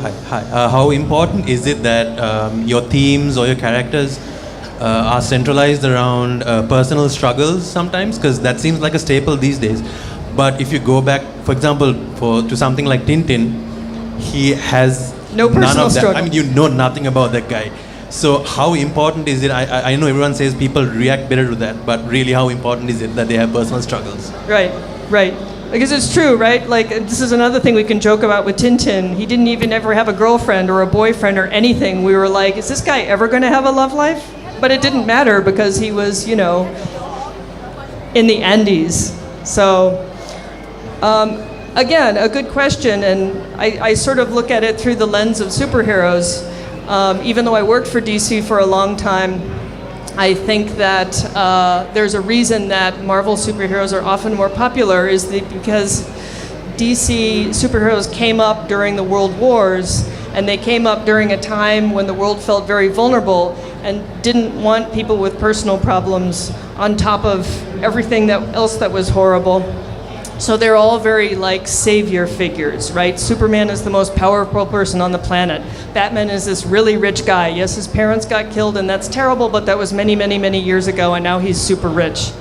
[SPEAKER 8] important is it that your themes or your characters are centralized around personal struggles sometimes? Because that seems like a staple these days. But if you go back, for example, to something like Tintin, he has
[SPEAKER 2] no personal
[SPEAKER 8] none of that.
[SPEAKER 2] struggle.
[SPEAKER 8] I mean, you know nothing about that guy. So how important is it? I know everyone says people react better to that, but really how important is it that they have personal struggles?
[SPEAKER 2] Right, right. Because it's true, right? Like, this is another thing we can joke about with Tintin. He didn't even ever have a girlfriend or a boyfriend or anything. We were like, is this guy ever going to have a love life? But it didn't matter because he was, you know, in the Andes. So, again, a good question, and I sort of look at it through the lens of superheroes. Even though I worked for DC for a long time, I think that there's a reason that Marvel superheroes are often more popular, is because DC superheroes came up during the World Wars, and they came up during a time when the world felt very vulnerable and didn't want people with personal problems on top of everything else that was horrible. So they're all very like savior figures, right? Superman is the most powerful person on the planet. Batman is this really rich guy. Yes, his parents got killed and that's terrible, but that was many, many, many years ago, and now he's super rich.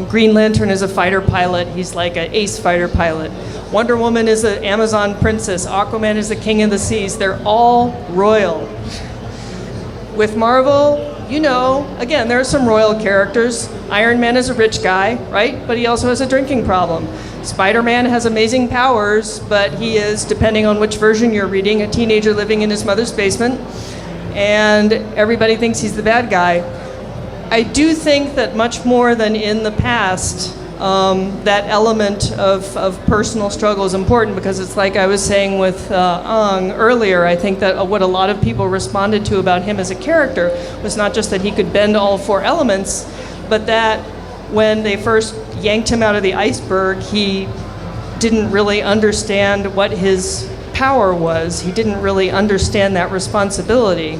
[SPEAKER 2] Green Lantern is a fighter pilot. He's like an ace fighter pilot. Wonder Woman is an Amazon princess. Aquaman is the king of the seas. They're all royal. With Marvel, you know, again, there are some royal characters. Iron Man is a rich guy, right? But he also has a drinking problem. Spider-Man has amazing powers, but he is, depending on which version you're reading, a teenager living in his mother's basement, and everybody thinks he's the bad guy. I do think that much more than in the past, that element of personal struggle is important, because it's like I was saying with Ang earlier. I think that what a lot of people responded to about him as a character was not just that he could bend all four elements, but that when they first yanked him out of the iceberg, he didn't really understand what his power was. He didn't really understand that responsibility.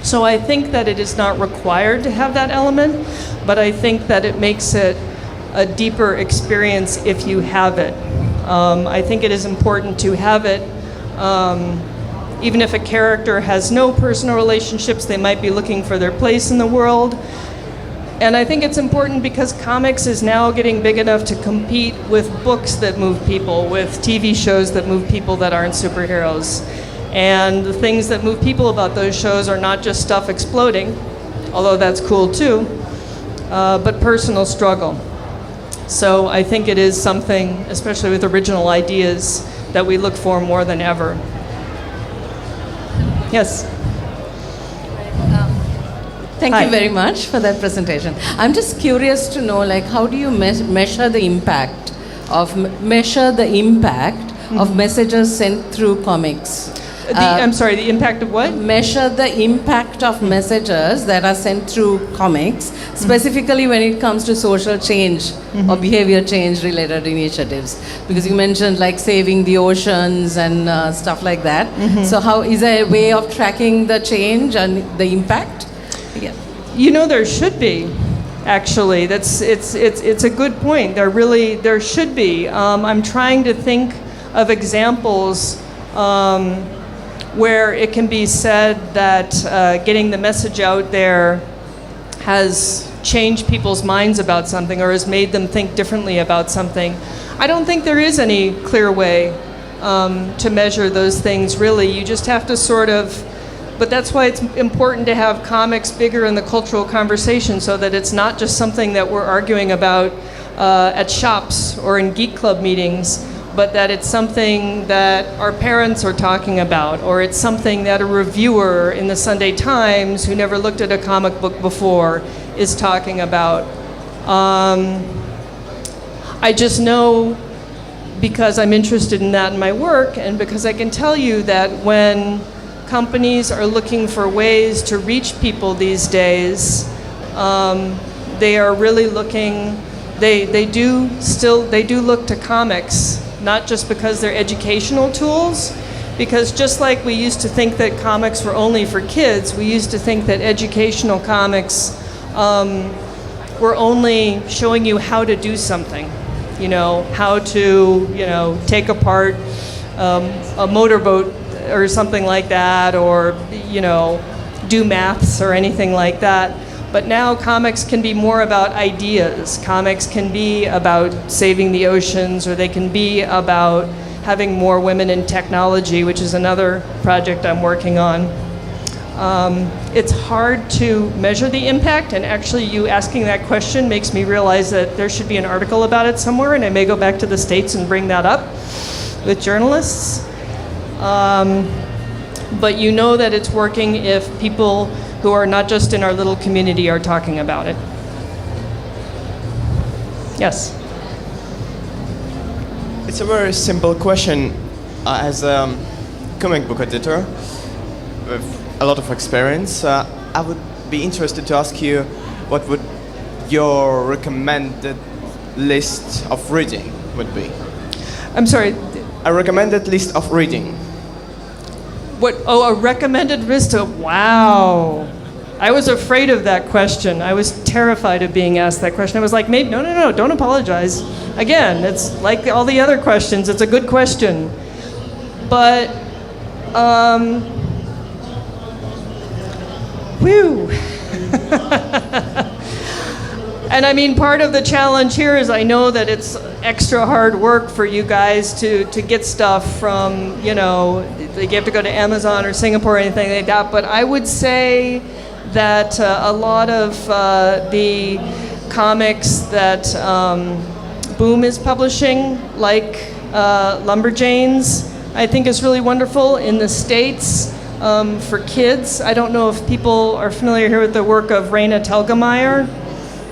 [SPEAKER 2] So I think that it is not required to have that element, but I think that it makes it a deeper experience if you have it. I think it is important to have it. Even if a character has no personal relationships, they might be looking for their place in the world. And I think it's important because comics is now getting big enough to compete with books that move people, with TV shows that move people that aren't superheroes. And the things that move people about those shows are not just stuff exploding, although that's cool too, but personal struggle. So I think it is something, especially with original ideas, that we look for more than ever. Yes?
[SPEAKER 9] Thank
[SPEAKER 2] Hi.
[SPEAKER 9] you very much for that presentation. I'm just curious to know, like, how do you measure the impact of messages sent through comics?
[SPEAKER 2] I'm sorry, the impact of what?
[SPEAKER 9] Measure the impact of messages that are sent through comics, specifically when it comes to social change or behavior change related initiatives. Because you mentioned like saving the oceans and stuff like that. So how is there a way of tracking the change and the impact? Yeah.
[SPEAKER 2] You know, there should be. Actually, it's a good point. There should be. I'm trying to think of examples where it can be said that getting the message out there has changed people's minds about something or has made them think differently about something. I don't think there is any clear way to measure those things, really. You just have to sort of. But that's why it's important to have comics bigger in the cultural conversation so that it's not just something that we're arguing about at shops or in geek club meetings, but that it's something that our parents are talking about, or it's something that a reviewer in the Sunday Times who never looked at a comic book before is talking about. I just know, because I'm interested in that in my work, and because I can tell you that when companies are looking for ways to reach people these days, they are really looking, they do look to comics, not just because they're educational tools, because just like we used to think that comics were only for kids, we used to think that educational comics were only showing you how to do something, how to, take apart a motorboat or something like that, or do maths or anything like that. But now comics can be more about ideas. Comics can be about saving the oceans, or they can be about having more women in technology, which is another project I'm working on. It's hard to measure the impact, and actually you asking that question makes me realize that there should be an article about it somewhere, and I may go back to the States and bring that up with journalists. But you know that it's working if people who are not just in our little community are talking about it. Yes?
[SPEAKER 10] It's a very simple question. As a comic book editor with a lot of experience, I would be interested to ask you what would your recommended list of reading would be?
[SPEAKER 2] I'm sorry?
[SPEAKER 10] A recommended list of reading.
[SPEAKER 2] What? Oh, a recommended list of, wow. I was afraid of that question. I was terrified of being asked that question. I was like, maybe, no, don't apologize. Again, it's like all the other questions. It's a good question. But, whew. And I mean, part of the challenge here is I know that it's extra hard work for you guys to get stuff from, you have to go to Amazon or Singapore or anything like that. But I would say that a lot of the comics that Boom is publishing, like Lumberjanes, I think is really wonderful in the States for kids. I don't know if people are familiar here with the work of Raina Telgemeier.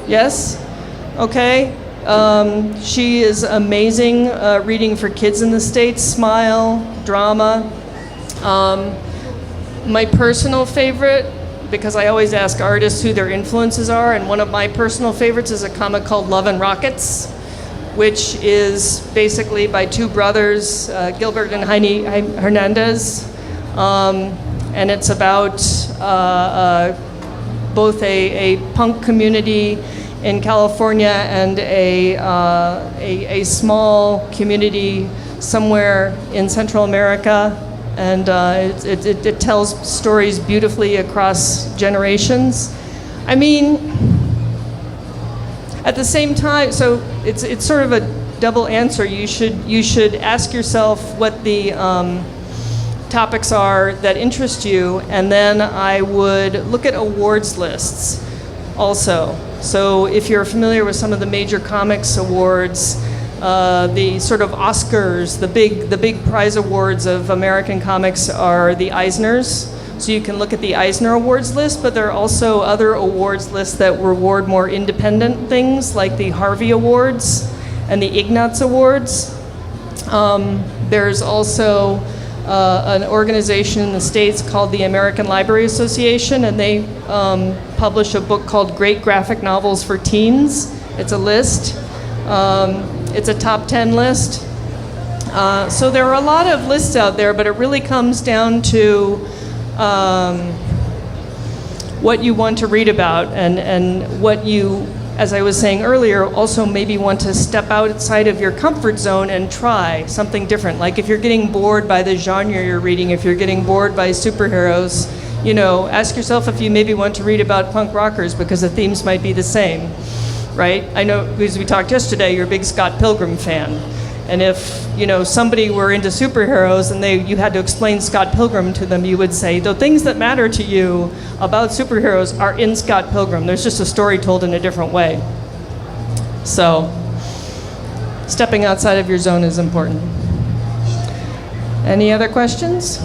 [SPEAKER 2] Yes? Okay. She is amazing reading for kids in the States, Smile, drama. My personal favorite, because I always ask artists who their influences are, and one of my personal favorites is a comic called Love and Rockets, which is basically by two brothers, Gilbert and Heine Hernandez. And it's about both a punk community in California and a small community somewhere in Central America, and it tells stories beautifully across generations. I mean, at the same time, so it's sort of a double answer. You should ask yourself what the topics are that interest you, and then I would look at awards lists also. So if you're familiar with some of the major comics awards, the sort of Oscars, the big prize awards of American comics are the Eisners. So you can look at the Eisner Awards list, but there are also other awards lists that reward more independent things, like the Harvey Awards and the Ignatz Awards. There's also an organization in the States called the American Library Association, and they publish a book called Great Graphic Novels for Teens. It's a list. It's a top 10 list. So there are a lot of lists out there, but it really comes down to what you want to read about, and what you, as I was saying earlier, also maybe want to step outside of your comfort zone and try something different. Like if you're getting bored by the genre you're reading, if you're getting bored by superheroes, you know, ask yourself if you maybe want to read about punk rockers, because the themes might be the same, right? I know, because we talked yesterday, you're a big Scott Pilgrim fan. And if, you know, somebody were into superheroes and you had to explain Scott Pilgrim to them, you would say, the things that matter to you about superheroes are in Scott Pilgrim. There's just a story told in a different way. So, stepping outside of your zone is important. Any other questions?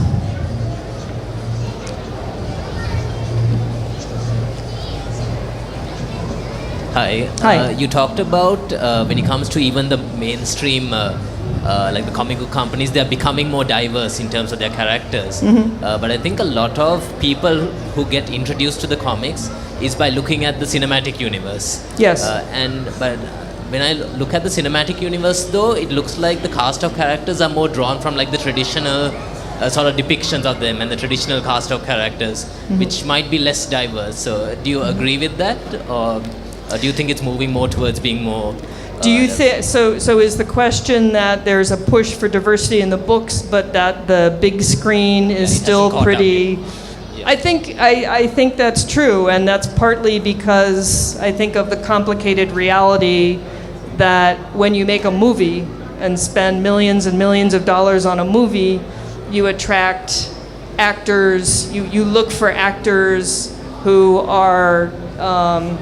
[SPEAKER 11] Hi.
[SPEAKER 2] Hi.
[SPEAKER 11] You talked about when it comes to even the mainstream, like the comic book companies, they're becoming more diverse in terms of their characters. But I think a lot of people who get introduced to the comics is by looking at the cinematic universe.
[SPEAKER 2] Yes.
[SPEAKER 11] But when I look at the cinematic universe, though, it looks like the cast of characters are more drawn from like the traditional sort of depictions of them and the traditional cast of characters, which might be less diverse. So do you agree with that, or do you think it's moving more towards being more?
[SPEAKER 2] Do you think so? So is the question that there's a push for diversity in the books, but that the big screen is still pretty?
[SPEAKER 11] Yeah.
[SPEAKER 2] I think that's true, and that's partly because I think of the complicated reality that when you make a movie and spend millions and millions of dollars on a movie, you attract actors. You look for actors who are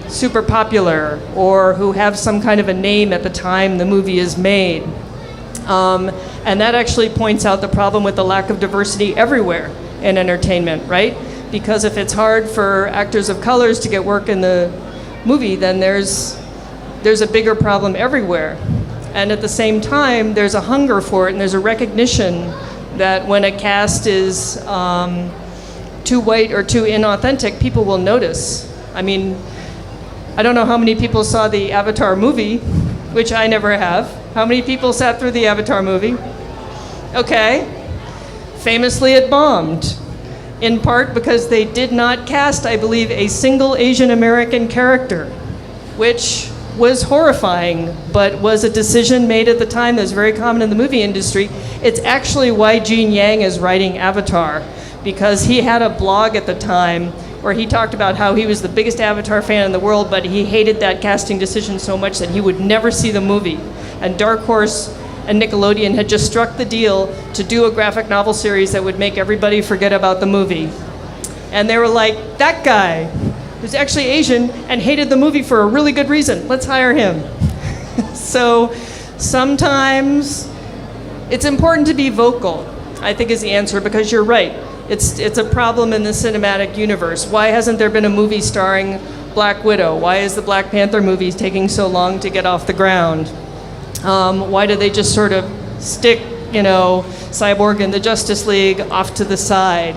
[SPEAKER 2] super popular, or who have some kind of a name at the time the movie is made. And that actually points out the problem with the lack of diversity everywhere in entertainment, right? Because if it's hard for actors of colors to get work in the movie, then there's a bigger problem everywhere. And at the same time, there's a hunger for it, and there's a recognition that when a cast is too white or too inauthentic, people will notice. I mean, I don't know how many people saw the Avatar movie, which I never have. How many people sat through the Avatar movie? Okay. Famously, it bombed. In part because they did not cast, I believe, a single Asian American character, which was horrifying, but was a decision made at the time that was very common in the movie industry. It's actually why Gene Yang is writing Avatar, because he had a blog at the time where he talked about how he was the biggest Avatar fan in the world, but he hated that casting decision so much that he would never see the movie. And Dark Horse and Nickelodeon had just struck the deal to do a graphic novel series that would make everybody forget about the movie. And they were like, that guy who's actually Asian and hated the movie for a really good reason, let's hire him. So sometimes it's important to be vocal, I think is the answer, because you're right. It's a problem in the cinematic universe. Why hasn't there been a movie starring Black Widow? Why is the Black Panther movie taking so long to get off the ground? Why do they just sort of stick, you know, Cyborg and the Justice League off to the side?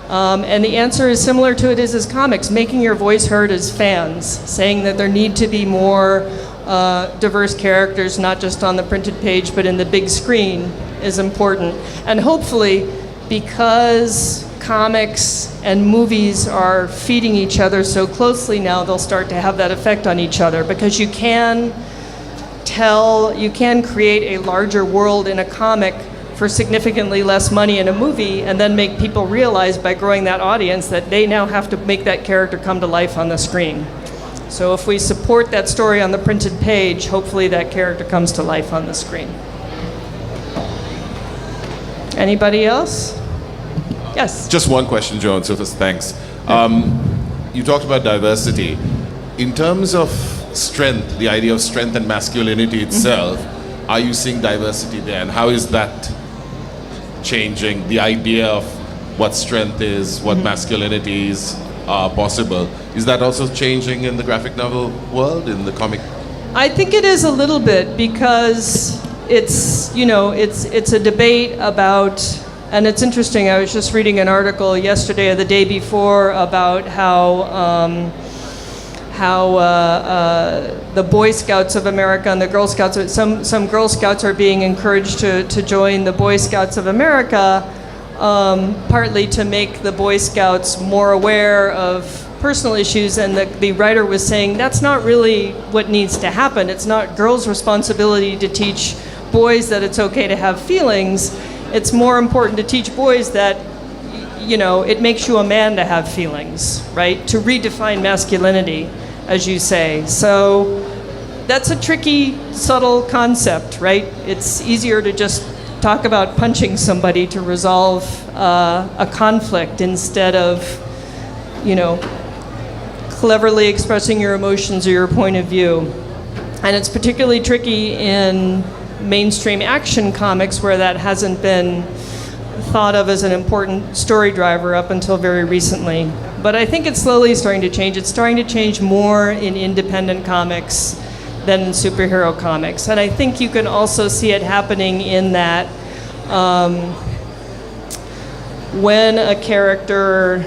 [SPEAKER 2] And the answer is similar to it is as comics, making your voice heard as fans, saying that there need to be more diverse characters, not just on the printed page, but in the big screen is important. And hopefully, because comics and movies are feeding each other so closely now, they'll start to have that effect on each other, because you can create a larger world in a comic for significantly less money in a movie, and then make people realize by growing that audience that they now have to make that character come to life on the screen. So if we support that story on the printed page, hopefully that character comes to life on the screen. Anybody else? Yes.
[SPEAKER 12] Just one question, Joan. So first, thanks. You talked about diversity. In terms of strength, the idea of strength and masculinity itself, are you seeing diversity there? And how is that changing the idea of what strength is, what masculinities are possible? Is that also changing in the graphic novel world, in the comic?
[SPEAKER 2] I think it is a little bit, because it's a debate about, and it's interesting, I was just reading an article yesterday or the day before about how the Boy Scouts of America and the Girl Scouts, some Girl Scouts are being encouraged to join the Boy Scouts of America, partly to make the Boy Scouts more aware of personal issues, and the writer was saying that's not really what needs to happen. It's not girls' responsibility to teach boys that it's okay to have feelings. It's more important to teach boys that, it makes you a man to have feelings, right? To redefine masculinity, as you say. So that's a tricky, subtle concept, right? It's easier to just talk about punching somebody to resolve a conflict instead of, cleverly expressing your emotions or your point of view. And it's particularly tricky in mainstream action comics, where that hasn't been thought of as an important story driver up until very recently. But I think it's slowly starting to change. It's starting to change more in independent comics than in superhero comics. And I think you can also see it happening in that when a character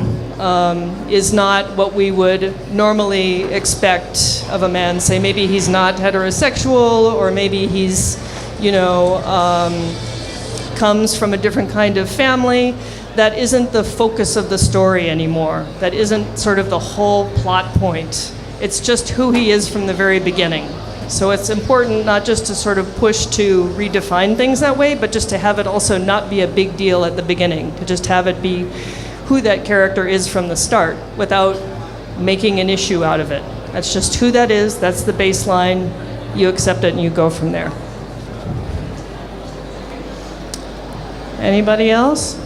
[SPEAKER 2] is not what we would normally expect of a man, say maybe he's not heterosexual, or maybe he's, comes from a different kind of family, that isn't the focus of the story anymore. That isn't sort of the whole plot point. It's just who he is from the very beginning. So it's important not just to sort of push to redefine things that way, but just to have it also not be a big deal at the beginning, to just have it be who that character is from the start without making an issue out of it. That's just who that is, that's the baseline, you accept it and you go from there. Anybody else?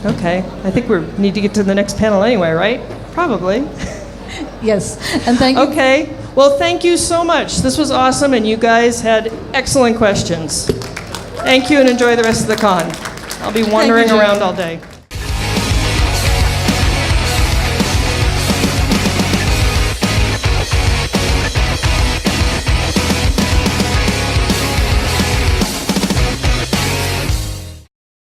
[SPEAKER 2] Okay, I think we need to get to the next panel anyway, right? Probably.
[SPEAKER 4] Yes, and thank you.
[SPEAKER 2] Okay, well, thank you so much. This was awesome, and you guys had excellent questions. Thank you, and enjoy the rest of the con. I'll be wandering around all day.